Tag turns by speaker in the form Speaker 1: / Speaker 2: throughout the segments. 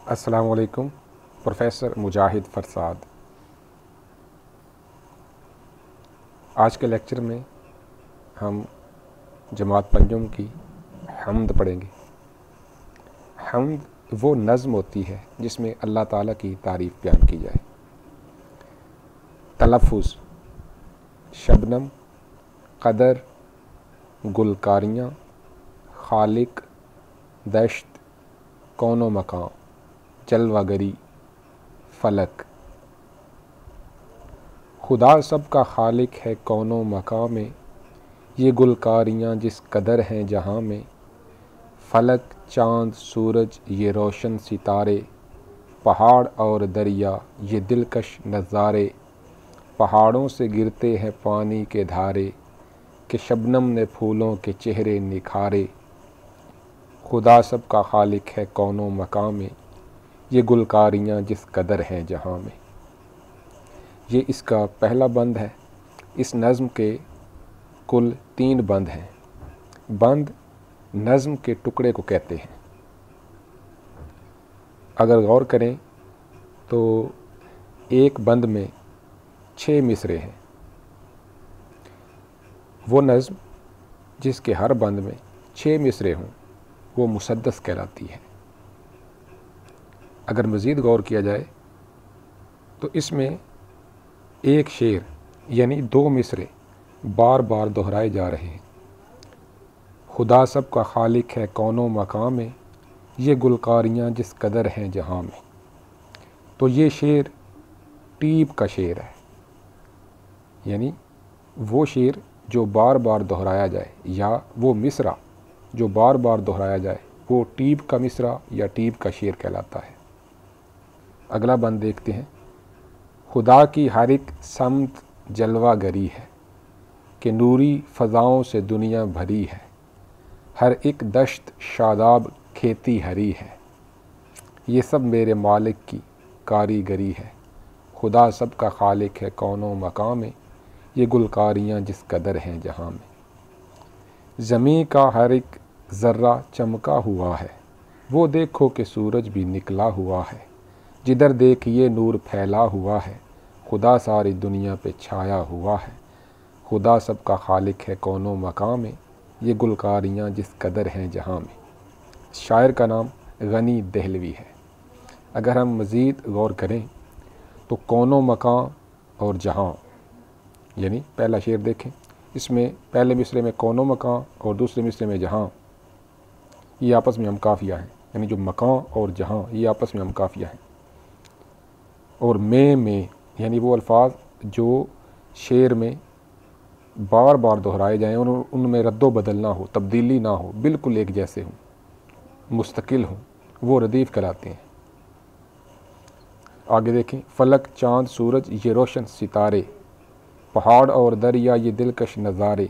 Speaker 1: अस्सलामु अलैकुम। प्रोफेसर मुजाहिद फरसाद। आज के लेक्चर में हम जमात पंजम की हम्द पढ़ेंगे। हम्द वो नज़्म होती है जिसमें अल्लाह ताला की तारीफ़ बयान की जाए। तलफ़ुज़ शबनम, क़दर, गुलकारियाँ, खालिक, दश्त, कौनो मकां, जलवागरी, फलक। खुदा सब का खालिक है कौनो मकां में, ये गुलकारियाँ जिस कदर हैं जहाँ में। फलक, चाँद, सूरज, ये रोशन सितारे, पहाड़ और दरिया ये दिलकश नज़ारे। पहाड़ों से गिरते हैं पानी के धारे, कि शबनम ने फूलों के चेहरे निखारे। खुदा सब का खालिक है कौनो मकां में, ये गुलकारियाँ जिस कदर हैं जहाँ में। ये इसका पहला बंद है। इस नज़्म के कुल 3 बंद हैं। बंद नज़्म के टुकड़े को कहते हैं। अगर गौर करें तो एक बंद में 6 मिसरे हैं। वो नज़्म जिसके हर बंद में 6 मिसरे हों वो मुसद्दस कहलाती है। अगर मज़ीद गौर किया जाए तो इसमें एक शेर यानी 2 मिसरे बार बार दोहराए जा रहे हैं। खुदा सब का खालिक है कौनो मकां में, ये गुलकारियाँ जिस कदर हैं जहाँ में। तो ये शेर टीब का शेर है, यानी वो शेर जो बार बार दोहराया जाए या वो मिसरा जो बार बार दोहराया जाए वो टीब का मिसरा या टीब का शेर कहलाता है। अगला बंद देखते हैं। खुदा की हर एक समत जलवागरी है, कि नूरी फ़ज़ाओं से दुनिया भरी है। हर एक दश्त शादाब खेती हरी है, ये सब मेरे मालिक की कारीगरी है। खुदा सब का खालिक है कौनो मकां में, ये गुलकारियाँ जिस कदर हैं जहाँ में। ज़मीं का हर एक ज़र्रा चमका हुआ है, वो देखो कि सूरज भी निकला हुआ है। जिधर देखिए नूर फैला हुआ है, खुदा सारी दुनिया पे छाया हुआ है। खुदा सब का खालिक है कौनो मकां में, ये गुलकारियाँ जिस कदर हैं जहाँ में। शायर का नाम गनी दहलवी है। अगर हम मज़ीद गौर करें तो कौनो मकां और जहाँ, यानी पहला शेर देखें, इसमें पहले मिसरे में कौनो मकां और दूसरे मिसरे में जहाँ, ये आपस में हम काफ़िया हैं। यानी जो मकां और जहाँ ये आपस में हम काफ़िया हैं। और में यानी वो अल्फाज जो शेर में बार बार दोहराए जाएँ और उनमें रद्दो बदल ना हो, तब्दीली ना हो, बिल्कुल एक जैसे हों, मुस्तकिल हों, वो रदीफ़ कहलाते हैं। आगे देखें। फलक, चाँद, सूरज ये रोशन सितारे, पहाड़ और दरिया ये दिलकश नज़ारे।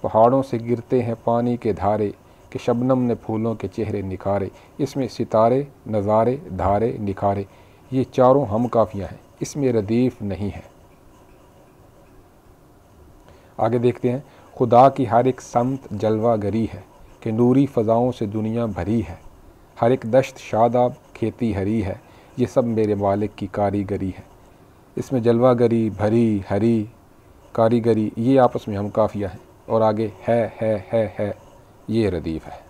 Speaker 1: पहाड़ों से गिरते हैं पानी के धारे, कि शबनम ने फूलों के चेहरे निखारे। इसमें सितारे, नज़ारे, धारे, निखारे ये चारों हम काफ़ियाँ हैं, इसमें रदीफ़ नहीं है। आगे देखते हैं। खुदा की हर एक समत जलवागरी है, कि नूरी फ़ज़ाओं से दुनिया भरी है। हर एक दश्त शादाब खेती हरी है, ये सब मेरे मालिक की कारीगरी है। इसमें जलवागरी, भरी, हरी, कारीगरी ये आपस में हम काफ़िया हैं। और आगे है ये रदीफ़ है।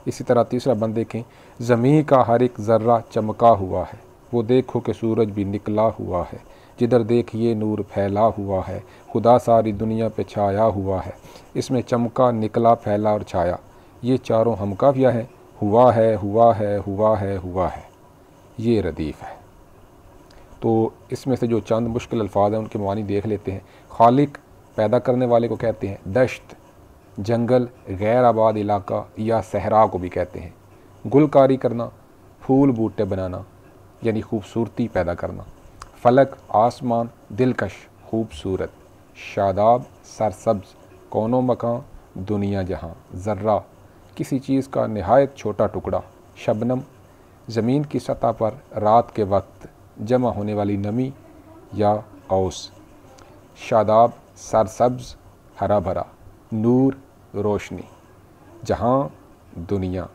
Speaker 1: इसी तरह तीसरा बंद देखें। ज़मीं का हर एक ज़र्रा चमका हुआ है, वो देखो कि सूरज भी निकला हुआ है। जिधर देखिए नूर फैला हुआ है, खुदा सारी दुनिया पे छाया हुआ है। इसमें चमका, निकला, फैला और छाया ये चारों हम काफ़िया हैं। हुआ है, हुआ है, हुआ है, हुआ है ये रदीफ़ है। तो इसमें से जो चंद मुश्किल अल्फाज हैं उनके मानी देख लेते हैं। खालिक पैदा करने वाले को कहते हैं। दश्त जंगल, गैर आबाद इलाका या सहरा को भी कहते हैं। गुलकारी करना, फूल बूटे बनाना यानी खूबसूरती पैदा करना। फलक आसमान, दिलकश खूबसूरत। शादाब सरसब्ज़, कौनो मकां दुनिया जहाँ। ज़र्रा किसी चीज़ का नहायत छोटा टुकड़ा। शबनम ज़मीन की सतह पर रात के वक्त जमा होने वाली नमी या औस। शादाब सरसब्ज़ हरा भरा। नूर रोशनी, जहाँ दुनिया।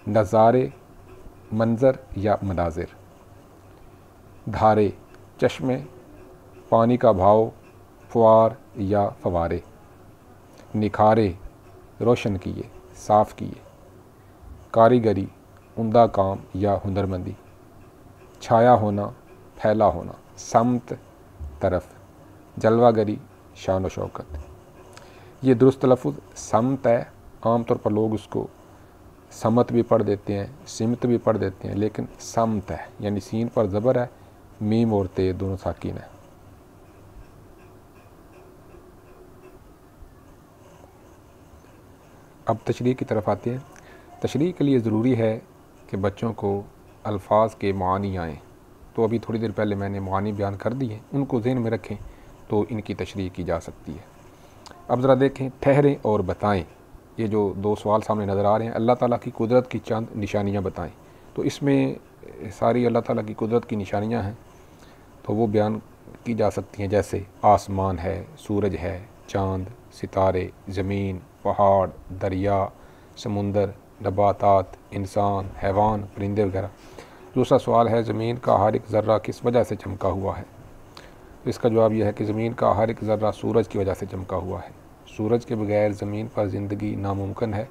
Speaker 1: नज़ारे मंज़र या मनाजिर। धारे, चश्मे, पानी का भाव, फुआर या फवारे। निखारे, रोशन किए, साफ़ किए। कारीगरी, उम्दा काम या हुनरमंदी। छाया होना, फैला होना, समत, तरफ। जलवागरी, शान व शौकत। ये दुरुस्त लफ्ज़ समत है। आम तौर पर लोग उसको समत भी पढ़ देते हैं, सिमत भी पढ़ देते हैं, लेकिन समत है, यानी सीन पर ज़बर है, मीम और ते दोनों साकिन है। अब तशरीह की तरफ आते हैं। तशरीह के लिए ज़रूरी है कि बच्चों को अल्फाज के मानी आएँ। तो अभी थोड़ी देर पहले मैंने मानी बयान कर दी है, उनको ज़हन में रखें तो इनकी तशरीह की जा सकती है। अब ज़रा देखें, ठहरें और बताएं। ये जो दो सवाल सामने नज़र आ रहे हैं, अल्लाह ताला की कुदरत की चंद निशानियाँ बताएं। तो इसमें सारी अल्लाह ताला की कुदरत की निशानियाँ हैं, तो वो बयान की जा सकती हैं, जैसे आसमान है, सूरज है, चाँद, सितारे, ज़मीन, पहाड़, दरिया, समुंदर, नबातात, इंसान, हैवान, परिंदे वगैरह। दूसरा सवाल है, ज़मीन का हर एक ज़र्रा किस वजह से चमका हुआ है। तो इसका जवाब यह है कि ज़मीन का हर एक ज़र्रा सूरज की वजह से चमका हुआ है। सूरज के बगैर ज़मीन पर ज़िंदगी नामुमकिन है।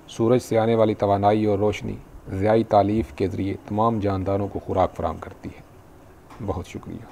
Speaker 1: सूरज से आने वाली तवानाई और रोशनी ज़ियाई तालीफ़ के ज़रिए तमाम जानदारों को खुराक फराहम करती है। बहुत शुक्रिया।